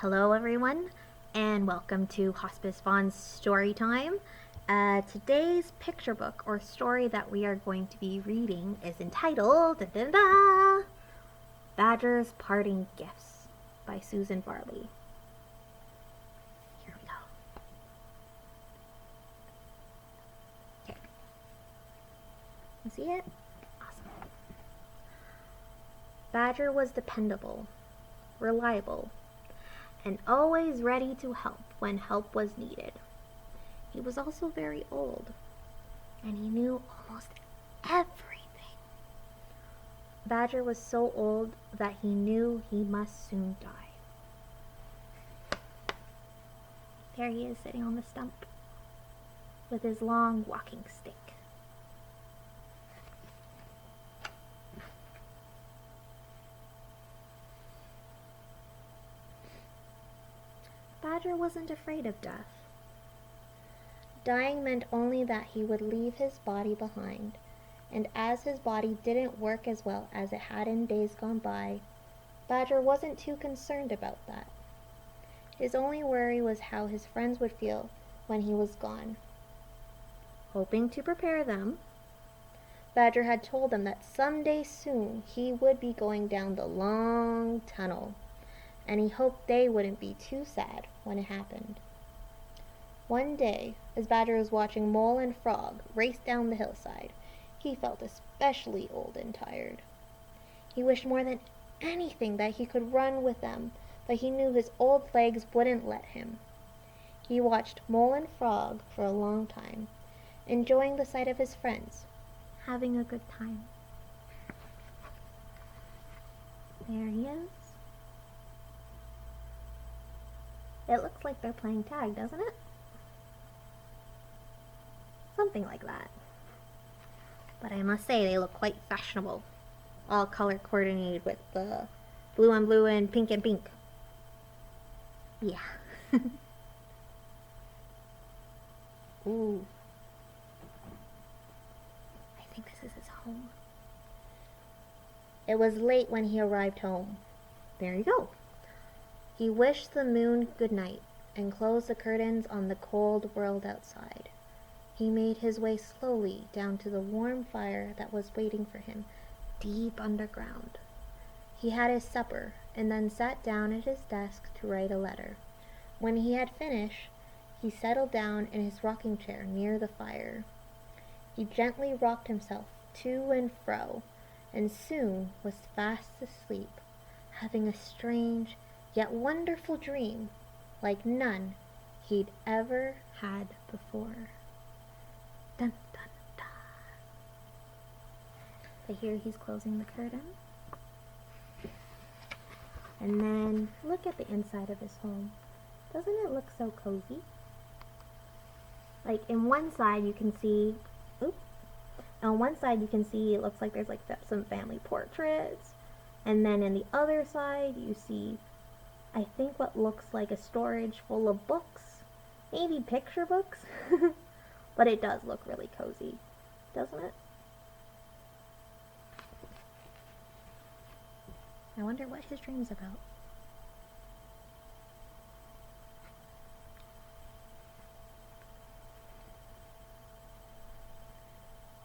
Hello everyone, and welcome to Hospice Vaughan's story time. Today's picture book or story that we are going to be reading is entitled Badger's Parting Gifts by Susan Varley. Here we go. Okay. You see it? Awesome. Badger was dependable, reliable, and always ready to help when help was needed. He was also very old, and he knew almost everything. Badger was so old that he knew he must soon die. There he is sitting on the stump with his long walking stick. Badger wasn't afraid of death. Dying meant only that he would leave his body behind, and as his body didn't work as well as it had in days gone by, Badger wasn't too concerned about that. His only worry was how his friends would feel when he was gone. Hoping to prepare them, Badger had told them that someday soon he would be going down the long tunnel, and he hoped they wouldn't be too sad when it happened. One day, as Badger was watching Mole and Frog race down the hillside, he felt especially old and tired. He wished more than anything that he could run with them, but he knew his old legs wouldn't let him. He watched Mole and Frog for a long time, enjoying the sight of his friends, having a good time. There he is. It looks like they're playing tag, doesn't it? Something like that. But I must say, they look quite fashionable. All color coordinated with the blue and blue and pink and pink. Yeah. Ooh. I think this is his home. It was late when he arrived home. There you go. He wished the moon good night and closed the curtains on the cold world outside. He made his way slowly down to the warm fire that was waiting for him deep underground. He had his supper and then sat down at his desk to write a letter. When he had finished, he settled down in his rocking chair near the fire. He gently rocked himself to and fro, and soon was fast asleep, having a strange yet wonderful dream like none he'd ever had before. Dun, dun, dun. But here he's closing the curtain. And then look at the inside of his home. Doesn't it look so cozy? Like in one side you can see, on one side you can see it looks like there's like some family portraits. And then in the other side you see, I think, what looks like a storage full of books. Maybe picture books. But it does look really cozy, doesn't it? I wonder what his dream's about.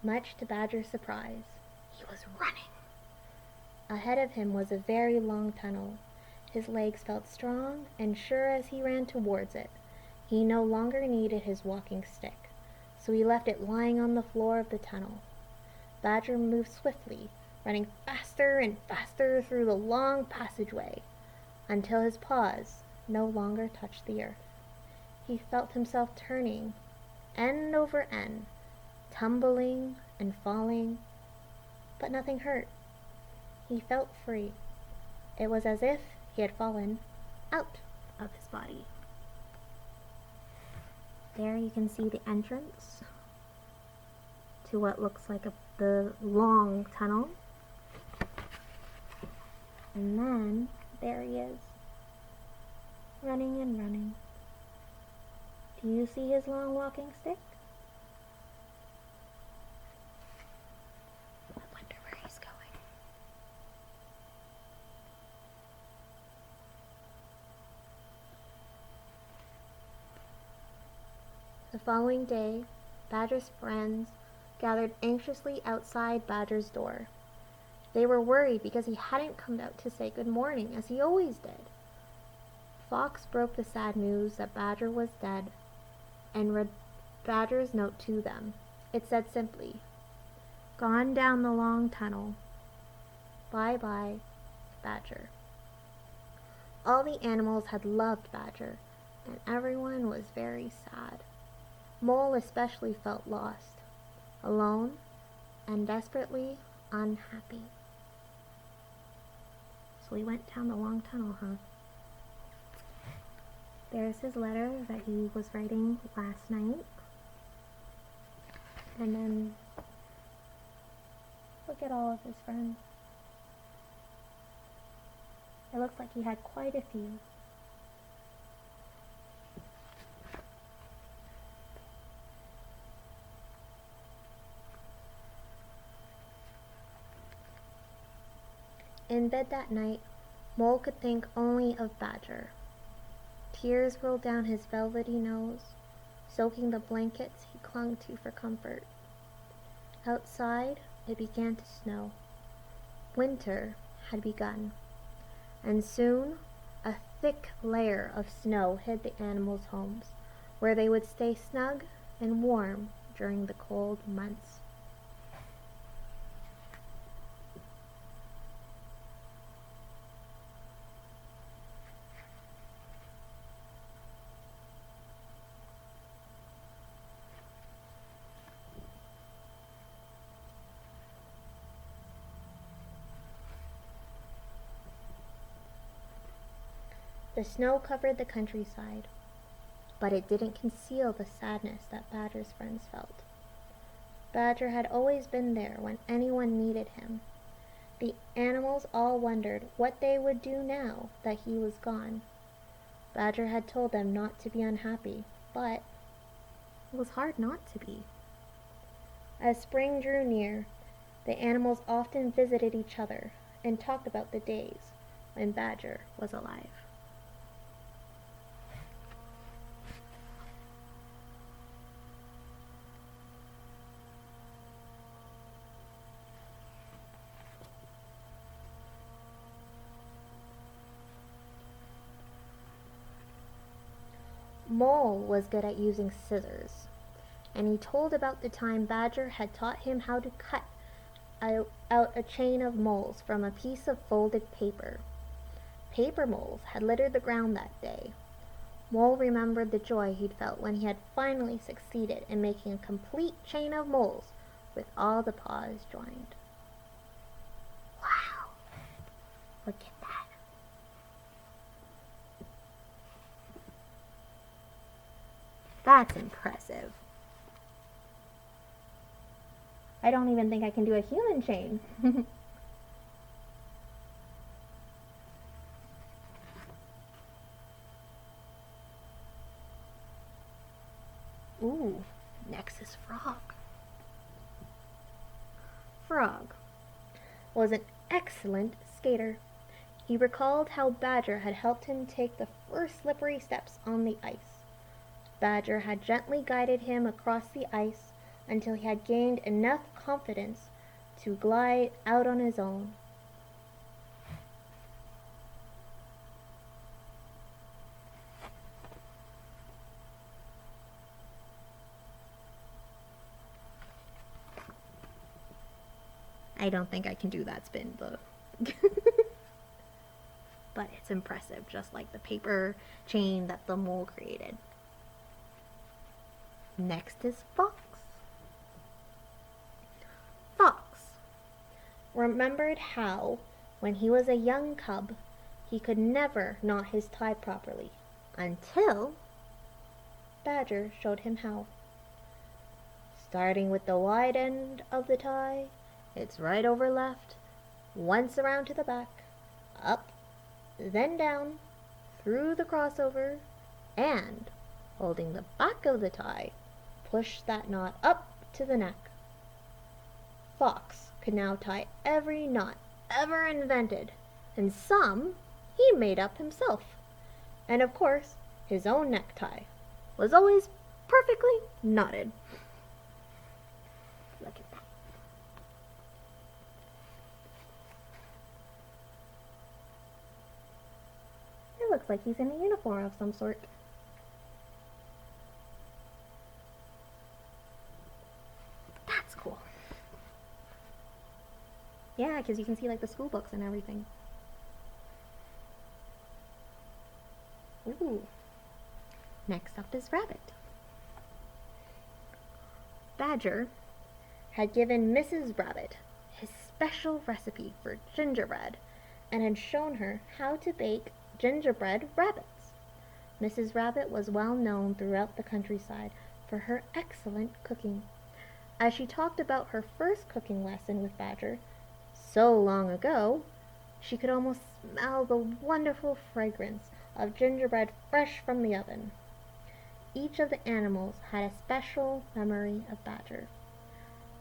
Much to Badger's surprise, he was running. Ahead of him was a very long tunnel. His legs felt strong and sure as he ran towards it. He no longer needed his walking stick, so he left it lying on the floor of the tunnel. Badger moved swiftly, running faster and faster through the long passageway, until his paws no longer touched the earth. He felt himself turning, end over end, tumbling and falling, but nothing hurt. He felt free. It was as if he had fallen out of his body. There you can see the entrance to what looks like the long tunnel. And then there he is, running and running. Do you see his long walking stick? I wonder where he's going. The following day, Badger's friends gathered anxiously outside Badger's door. They were worried because he hadn't come out to say good morning as he always did. Fox broke the sad news that Badger was dead and read Badger's note to them. It said simply, "Gone down the long tunnel. Bye-bye, Badger." All the animals had loved Badger, and everyone was very sad. Mole especially felt lost, alone, and desperately unhappy. So he went down the long tunnel, huh? There's his letter that he was writing last night. And then look at all of his friends. It looks like he had quite a few. In bed that night, Mole could think only of Badger. Tears rolled down his velvety nose, soaking the blankets he clung to for comfort. Outside, it began to snow. Winter had begun, and soon a thick layer of snow hid the animals' homes, where they would stay snug and warm during the cold months. The snow covered the countryside, but it didn't conceal the sadness that Badger's friends felt. Badger had always been there when anyone needed him. The animals all wondered what they would do now that he was gone. Badger had told them not to be unhappy, but it was hard not to be. As spring drew near, the animals often visited each other and talked about the days when Badger was alive. Mole was good at using scissors, and he told about the time Badger had taught him how to cut out a chain of moles from a piece of folded paper. Paper moles had littered the ground that day. Mole remembered the joy he'd felt when he had finally succeeded in making a complete chain of moles with all the paws joined. Wow! Look at that. That's impressive. I don't even think I can do a human chain. Ooh, next is Frog. Frog was an excellent skater. He recalled how Badger had helped him take the first slippery steps on the ice. Badger had gently guided him across the ice until he had gained enough confidence to glide out on his own. I don't think I can do that spin, though. But it's impressive, just like the paper chain that the mole created. Next is Fox. Fox remembered how, when he was a young cub, he could never knot his tie properly, until Badger showed him how. Starting with the wide end of the tie, it's right over left, once around to the back, up, then down, through the crossover, and, holding the back of the tie, push that knot up to the neck. Fox could now tie every knot ever invented, and some he made up himself. And of course, his own necktie was always perfectly knotted. Look at that. It looks like he's in a uniform of some sort. That's cool. Yeah, because you can see like the school books and everything. Ooh. Next up is Rabbit. Badger had given Mrs. Rabbit his special recipe for gingerbread and had shown her how to bake gingerbread rabbits. Mrs. Rabbit was well known throughout the countryside for her excellent cooking. As she talked about her first cooking lesson with Badger, so long ago, she could almost smell the wonderful fragrance of gingerbread fresh from the oven. Each of the animals had a special memory of Badger,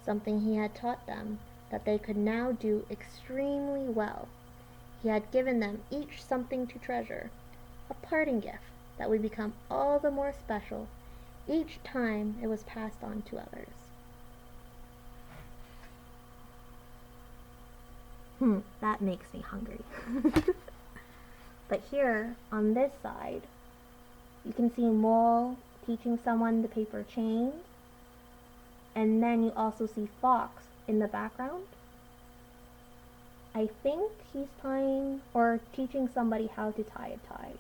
something he had taught them that they could now do extremely well. He had given them each something to treasure, a parting gift that would become all the more special each time it was passed on to others. That makes me hungry. But here, on this side, you can see Mole teaching someone the paper chains, and then you also see Fox in the background. I think he's tying or teaching somebody how to tie a tie.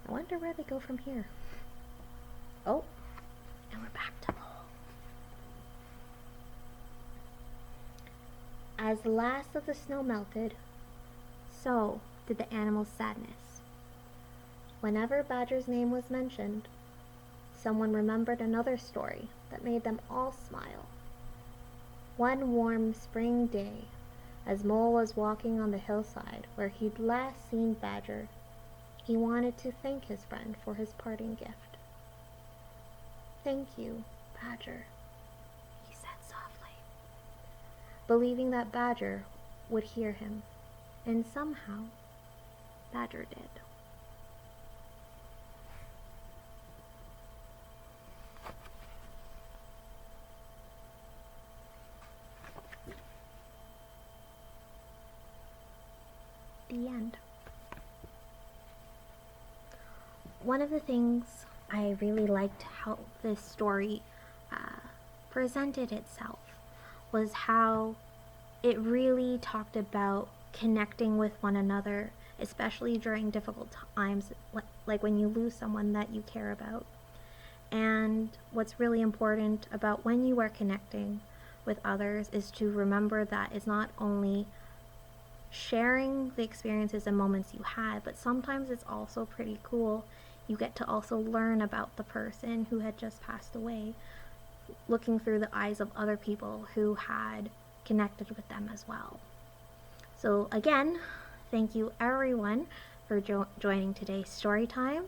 I wonder where they go from here. Oh, and we're back to Mole. As the last of the snow melted, so did the animals' sadness. Whenever Badger's name was mentioned, someone remembered another story that made them all smile. One warm spring day, as Mole was walking on the hillside where he'd last seen Badger, he wanted to thank his friend for his parting gift. "Thank you, Badger," he said softly, believing that Badger would hear him, and somehow Badger did. The end. One of the things I really liked how this story presented itself was how it really talked about connecting with one another, especially during difficult times, like when you lose someone that you care about. And what's really important about when you are connecting with others is to remember that it's not only sharing the experiences and moments you had, but sometimes it's also pretty cool. You get to also learn about the person who had just passed away, looking through the eyes of other people who had connected with them as well. So again, thank you everyone for joining today's story time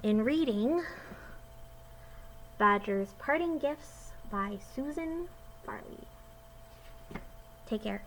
in reading Badger's Parting Gifts by Susan Varley. Take care.